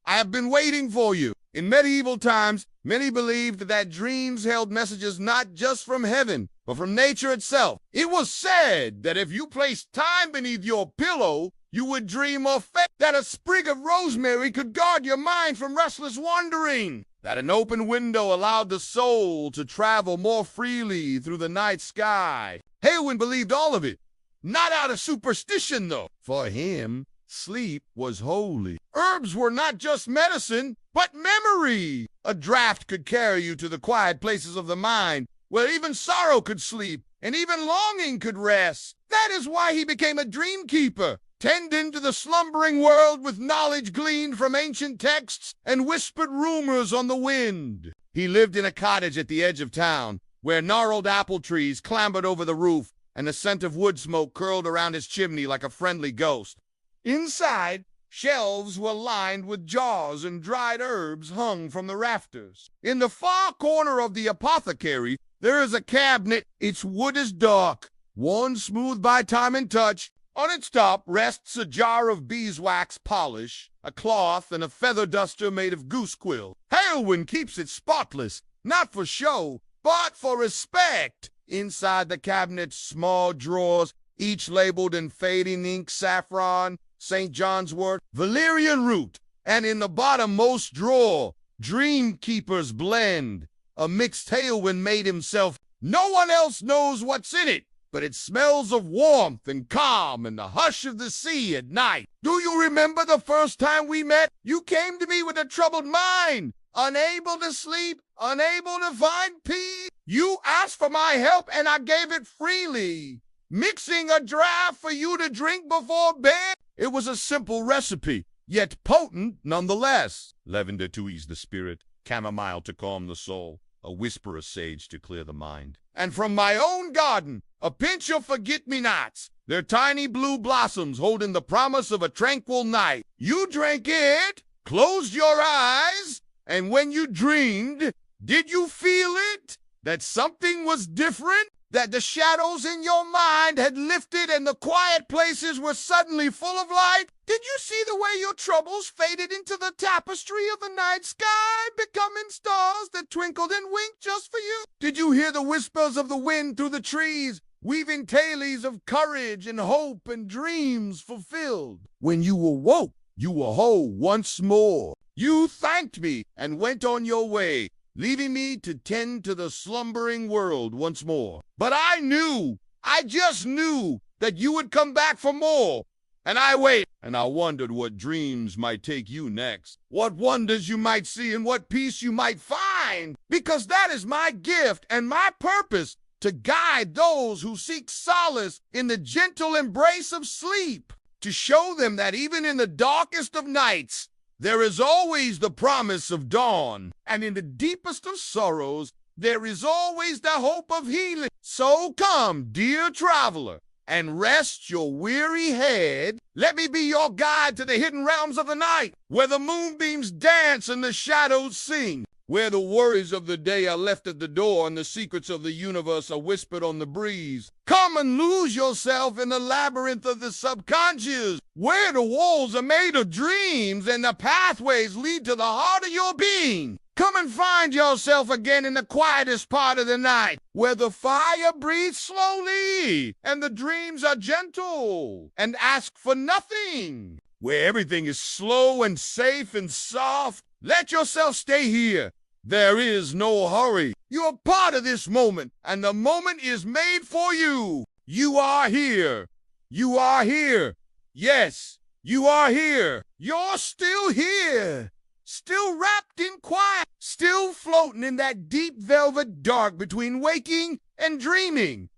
I have been waiting for you. In medieval times, many believed that dreams held messages not just from heaven, but from nature itself. It was said that if you placed thyme beneath your pillow, you would dream of fate, that a sprig of rosemary could guard your mind from restless wandering, that an open window allowed the soul to travel more freely through the night sky. Halewyn believed all of it, not out of superstition, though. For him, sleep was holy. Herbs were not just medicine, but memory. A draught could carry you to the quiet places of the mind, where even sorrow could sleep, and even longing could rest. That is why he became a dreamkeeper, tending to the slumbering world with knowledge gleaned from ancient texts and whispered rumors on the wind. He lived in a cottage at the edge of town, where gnarled apple trees clambered over the roof, and the scent of wood smoke curled around his chimney like a friendly ghost. Inside, shelves were lined with jars and dried herbs hung from the rafters. In the far corner of the apothecary, there is a cabinet. Its wood is dark, worn smooth by time and touch. On its top rests a jar of beeswax polish, a cloth, and a feather duster made of goose quill. Halewyn keeps it spotless, not for show, but for respect. Inside the cabinet's small drawers, each labeled in fading ink saffron, St. John's wort, valerian root, and in the bottommost drawer, Dreamkeeper's blend, a mixed Halewyn made himself. No one else knows what's in it, but it smells of warmth and calm and the hush of the sea at night. Do you remember the first time we met? You came to me with a troubled mind, unable to sleep, unable to find peace. You asked for my help, and I gave it freely, mixing a draught for you to drink before bed. It was a simple recipe, yet potent nonetheless. Lavender to ease the spirit, chamomile to calm the soul, a whisper of sage to clear the mind. And from my own garden, a pinch of forget-me-nots, their tiny blue blossoms holding the promise of a tranquil night. You drank it, closed your eyes, and when you dreamed, did you feel it? That something was different? That the shadows in your mind had lifted and the quiet places were suddenly full of light? Did you see the way your troubles faded into the tapestry of the night sky, becoming stars that twinkled and winked just for you? Did you hear the whispers of the wind through the trees, weaving tales of courage and hope and dreams fulfilled? When you awoke, you were whole once more. You thanked me and went on your way, leaving me to tend to the slumbering world once more. But I just knew that you would come back for more. And I waited, and I wondered what dreams might take you next, what wonders you might see, and what peace you might find. Because that is my gift and my purpose, to guide those who seek solace in the gentle embrace of sleep, to show them that even in the darkest of nights, there is always the promise of dawn, and in the deepest of sorrows, there is always the hope of healing. So come, dear traveler, and rest your weary head. Let me be your guide to the hidden realms of the night, where the moonbeams dance and the shadows sing, where the worries of the day are left at the door and the secrets of the universe are whispered on the breeze. Come and lose yourself in the labyrinth of the subconscious, where the walls are made of dreams and the pathways lead to the heart of your being. Come and find yourself again in the quietest part of the night, where the fire breathes slowly and the dreams are gentle and ask for nothing, where everything is slow and safe and soft. Let yourself stay here. There is no hurry. You are part of this moment, and the moment is made for you. You are here. You are here. Yes, you are here. You're still here. Still wrapped in quiet. Still floating in that deep velvet dark between waking and dreaming.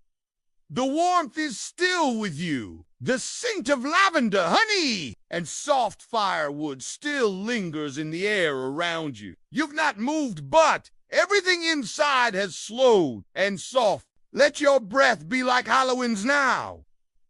The warmth is still with you. The scent of lavender, honey, and soft firewood still lingers in the air around you. You've not moved, but everything inside has slowed and soft. Let your breath be like Halewyn's now.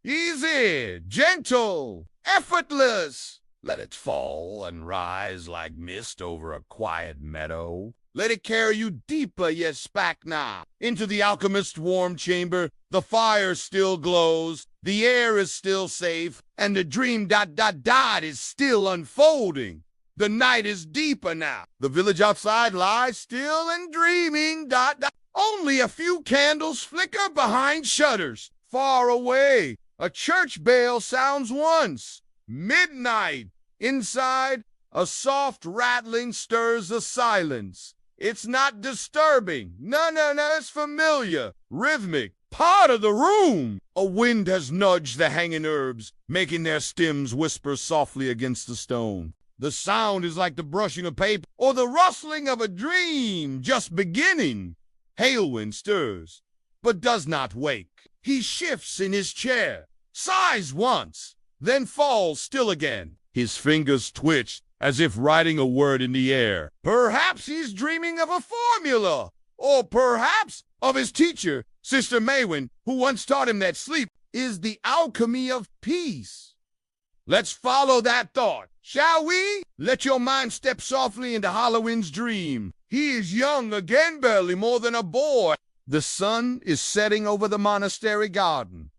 Easy, gentle, effortless. Let it fall and rise like mist over a quiet meadow. Let it carry you deeper yet back now into the alchemist's warm chamber. The fire still glows, the air is still safe, and the dream ... is still unfolding. The night is deeper now. The village outside lies still and dreaming. Only a few candles flicker behind shutters. Far away, a church bell sounds once. Midnight. Inside, a soft rattling stirs the silence. It's not disturbing. No, it's familiar, rhythmic, part of the room. A wind has nudged the hanging herbs, making their stems whisper softly against the stone. The sound is like the brushing of paper or the rustling of a dream just beginning. Halewyn stirs, but does not wake. He shifts in his chair, sighs once, then falls still again. His fingers twitch as if writing a word in the air. Perhaps he's dreaming of a formula, or perhaps of his teacher, Sister Maywen, who once taught him that sleep is the alchemy of peace. Let's follow that thought, shall we? Let your mind step softly into Halewyn's dream. He is young again, barely more than a boy. The sun is setting over the monastery garden.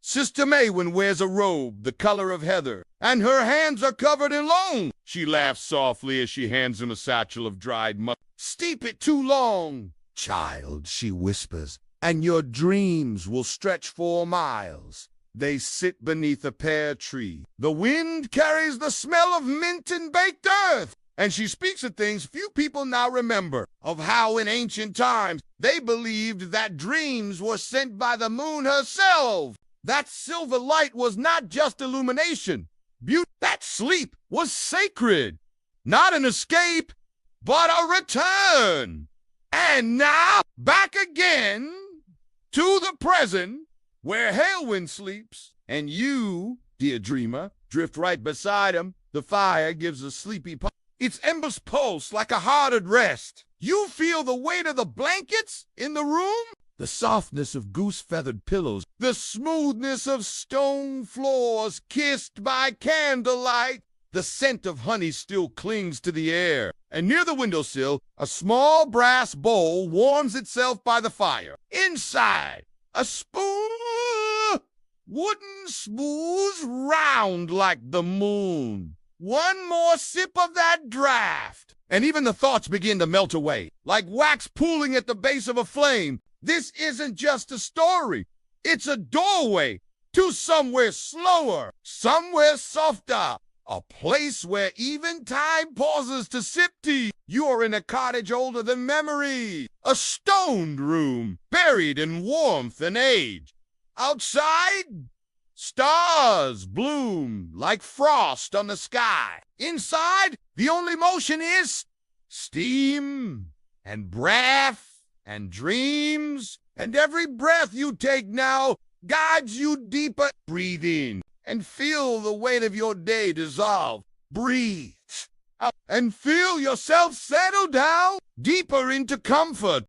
Sister Maywen wears a robe the color of heather, and her hands are covered in loam. She laughs softly as she hands him a satchel of dried mud. Steep it too long, child, she whispers, and your dreams will stretch 4 miles. They sit beneath a pear tree. The wind carries the smell of mint and baked earth, and she speaks of things few people now remember, of how in ancient times they believed that dreams were sent by the moon herself. That silver light was not just illumination. That sleep was sacred. Not an escape, but a return. And now, back again to the present, where Halewyn sleeps, and you, dear dreamer, drift right beside him. The fire gives a sleepy pulse. Its embers pulse like a heart at rest. You feel the weight of the blankets in the room, the softness of goose-feathered pillows, the smoothness of stone floors kissed by candlelight. The scent of honey still clings to the air, and near the windowsill, a small brass bowl warms itself by the fire. Inside, a spoon, wooden, smooth, round like the moon. One more sip of that draught, and even the thoughts begin to melt away, like wax pooling at the base of a flame. This isn't just a story. It's a doorway to somewhere slower, somewhere softer, a place where even time pauses to sip tea. You are in a cottage older than memory, a stoned room buried in warmth and age. Outside, stars bloom like frost on the sky. Inside, the only motion is steam and breath and dreams, and every breath you take now guides you deeper. Breathe in and feel the weight of your day dissolve. Breathe out and feel yourself settle down deeper into comfort.